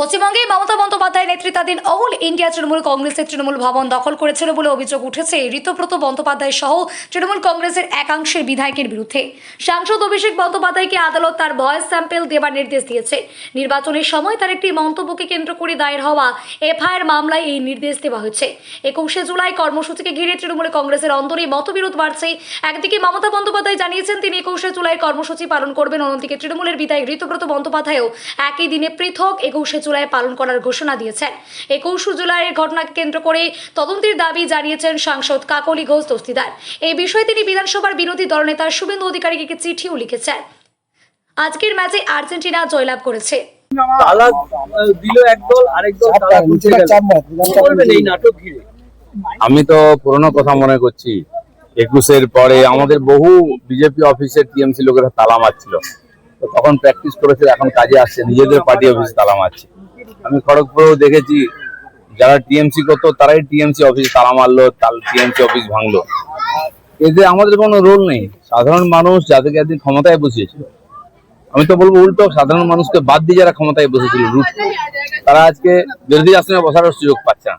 পশ্চিমবঙ্গে মমতা বন্দ্যোপাধ্যায় নেতৃত্বাধীন all India Trinamool কংগ্রেসের তৃণমূল ভবন দখল করেছিল বলে অভিযোগ উঠেছে ঋতব্রত বন্দ্যোপাধ্যায় সহ তৃণমূল কংগ্রেসের একাংশের বিধায়কের বিরুদ্ধে। সাংসদ অভিষেক বন্দ্যোপাধ্যায়কে আদালত তার ভয়েস স্যাম্পল দেওয়ার নির্দেশ দিয়েছে। নির্বাচনের সময় তার একটি মন্তব্যকে কেন্দ্র করে দায়ের হওয়া এফআইআর মামলায় এই নির্দেশ দেওয়া হয়েছে। 21শে জুলাই কর্মসূচিকে ঘিরে তৃণমূল কংগ্রেসের অন্তরে মতবিরোধ বাড়ছে। একদিকে মমতা বন্দ্যোপাধ্যায় জানিয়েছেন তিনি 21শে জুলাই কর্মসূচি পালন করবেন, অন্যদিকে তৃণমূলের বিধায়ক ঋতব্রত বন্দ্যোপাধ্যায়ও একই দিনে পৃথক 21শে জুলাই পালন করার ঘোষণা দিয়েছেন। 21 জুলাইয়ের ঘটনাকে কেন্দ্র করে তদন্তের দাবি জানিয়েছেন সাংসদ কাকলি ঘোষ দস্তিদার। এই বিষয়ে তিনি বিধানসভার বিরোধী দলনেতা শুভেন্দু অধিকারীকে একটি চিঠিও লিখেছেন। আজকের ম্যাচে আর্জেন্টিনা জয়লাভ করেছে। তালা দিল একদল, আরেকদল তালা খুলতে গেল। কি বলবেন এই নাটক ঘিরে? আমি তো পুরনো কথা মনে করছি, 21-এর পরে আমাদের বহু বিজেপি অফিসের টিএমসি লোকেরা তালা মারছিল, তো তখন প্র্যাকটিস করেছে, এখন কাজে আসছে, নিজেদের পার্টি অফিসে তালা মারছে। আমি খড়গপুরেও দেখেছি যারা টিএমসি করতো তারাই টিএমসি অফিসে তালা মারলো, টিএমসি অফিস ভাঙলো। এতে আমাদের কোনো রোল নেই। সাধারণ মানুষ যাদেরকে একদিন ক্ষমতায় বসিয়েছিল, আমি তো বলবো উল্টো, সাধারণ মানুষকে বাদ দিয়ে যারা ক্ষমতায় বসেছিল রুট, তারা আজকে বিরোধী আসনে বসার সুযোগ পাচ্ছে না।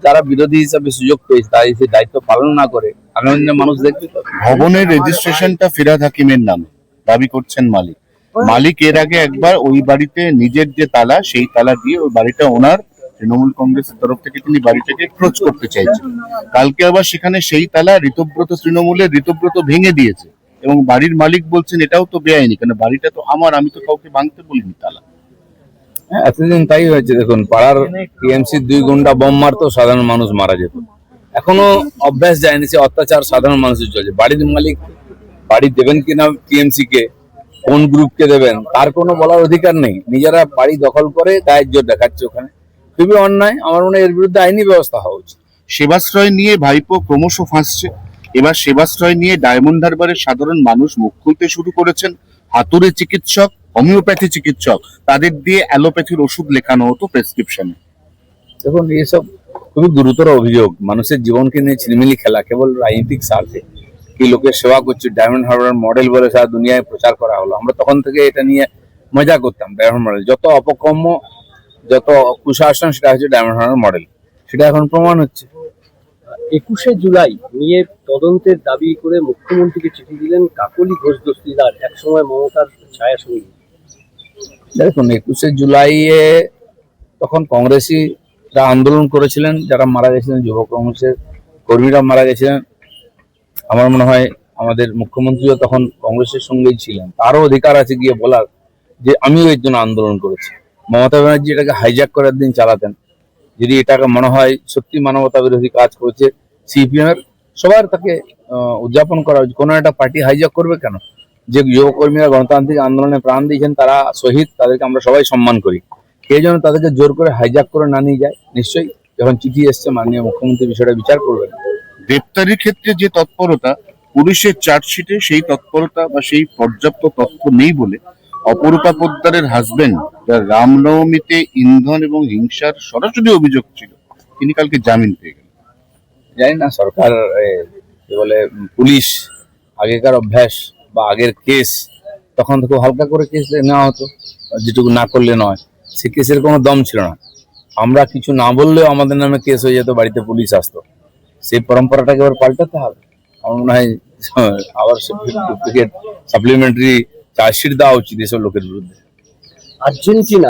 যারা বিরোধী হিসাবে সুযোগ পেয়েছে তারা সেই দায়িত্ব পালন না করে আগামী দিনে মানুষ দেখবে। ভবনের রেজিস্ট্রেশনটা ফিরহাদ হাকিমের নামে দাবি করছেন মালিক। মালিক এর আগে একবার ওই বাড়িতে নিজের যে তালা, সেই তালা দিয়ে ওই বাড়িটা ওনার তৃণমূল কংগ্রেসের তরফ থেকে তিনি বাড়িটাকে ক্রোচ করতে চাইছেন। কালকে আবার সেখানে সেই তালা ঋতব্রত তৃণমূলের ঋতব্রত ভেঙে দিয়েছে এবং বাড়ির মালিক বলছেন এটাও তো বেআইনি, কারণ বাড়িটা তো আমার, আমি তো কাউকে ভাঙতে বলিনি তালা। হ্যাঁ, এতদিন তাই হয়েছে। দেখুন, পাড়ার টিএমসি 2 গুন্ডা বোম মারতো, সাধারণ মানুষ মারা যেত। এখনো অভ্যাস যায়নি, সে অত্যাচার সাধারণ মানুষের চলছে। বাড়ির মালিক বাড়ি দেবেন কিনা টিএমসি কে, কোন গ্রুপকে দেবেন, তার কোনো বলার অধিকার নেই। নিজেরা বাড়ি দখল করে গায়ের জোর দেখাচ্ছে, ওখানে খুবই অন্যায়। আমার মনে হয় এর বিরুদ্ধে আইনি ব্যবস্থা হওয়া উচিত। সেবাশ্রয় নিয়ে ভাইপো ক্রমশ ফাঁসছে। এবার সেবাশ্রয় নিয়ে ডায়মন্ড হারবারের সাধারণ মানুষ মুখ খুলতে শুরু করেছেন। হাতুড়ে চিকিৎসক, হোমিওপ্যাথি চিকিৎসক, তাদের দিয়ে অ্যালোপ্যাথির ওষুধ লেখানো হতো প্রেসক্রিপশনে। দেখুন, এইসব খুবই গুরুতর অভিযোগ। মানুষের জীবনকে নিয়ে ছিলমিলি খেলা কেবল রাজনৈতিক স্বার্থে। কি লোকের সেবা করছে, ডায়মন্ড হারবার মডেল বলে সারা দুনিয়ায় প্রচার করা হলো। আমরা তখন থেকে এটা নিয়ে মজা করতাম। ডায়মন্ড মডেল যত অপকর্ম, যত কুশাসন, সেটা হচ্ছে ডায়মন্ড হারবার মডেল। সেটা এখন প্রমাণ হচ্ছে। 21শে জুলাই নিয়ে তদন্তের দাবি করে মুখ্যমন্ত্রীকে চিঠি দিলেন কাকলি ঘোষ দস্তিদার, একসময় মমতার ছায়া সঙ্গী। দেখুন, 21শে জুলাইয়ে তখন কংগ্রেসীরা আন্দোলন করেছিলেন, যারা মারা গেছিলেন, যুব কংগ্রেসের কর্মীরা মারা গেছিলেন। আমার মনে হয় আমাদের মুখ্যমন্ত্রীও তখন কংগ্রেসের সঙ্গেই ছিলেন। তারও অধিকার আছে গিয়ে বলার যে আমিও এর জন্য আন্দোলন করেছি। মমতা ব্যানার্জি এটাকে হাইজ্যাক করার দিন চালাতেন। যদি এটাকে মনে হয় সত্যি মানবতা বিরোধী কাজ করেছে, সিপিএম এর সবার তাকে উদযাপন করা উচিত। কোনো একটা পার্টি হাইজ্যাক করবে কেন? যে যুবকর্মীরা গণতান্ত্রিক আন্দোলনে প্রাণ দিয়েছেন, তারা শহীদ, তাদেরকে আমরা সবাই সম্মান করি। সেই জন্য তাদেরকে জোর করে হাইজ্যাক করে না নিয়ে যায়। নিশ্চয়ই যখন চিঠি এসছে, মাননীয় মুখ্যমন্ত্রী বিষয়টা বিচার করবেন। গ্রেপ্তারির ক্ষেত্রে যে তৎপরতা, পুলিশের চার্জশিটে সেই তৎপরতা বা সেই পর্যাপ্ত তথ্য নেই বলে অপরূপা পোদ্দারের হাজবেন্ড, যার রামনবমীতে ইন্ধন এবং হিংসার সরাসরি অভিযোগ ছিল, তিনি কালকে জামিন পেয়ে গেলেন। জানি না সরকার কি বলে, পুলিশ আগেকার অভ্যাস বা আগের কেস, তখন তো খুব হালকা করে কেস নেওয়া হতো, যেটুকু না করলে নয়। সে কেসের কোনো দম ছিল না। আমরা কিছু না বললেও আমাদের নামে কেস হয়ে যেত, বাড়িতে পুলিশ আসতো। সেই পরম্পরাটাকে এবার পাল্টাতে হবে। আমার মনে হয় আবার ডুপ্লিকেট সাপ্লিমেন্টারি চার্জশিট দেওয়া উচিত এসব লোকের বিরুদ্ধে। আর্জেন্টিনা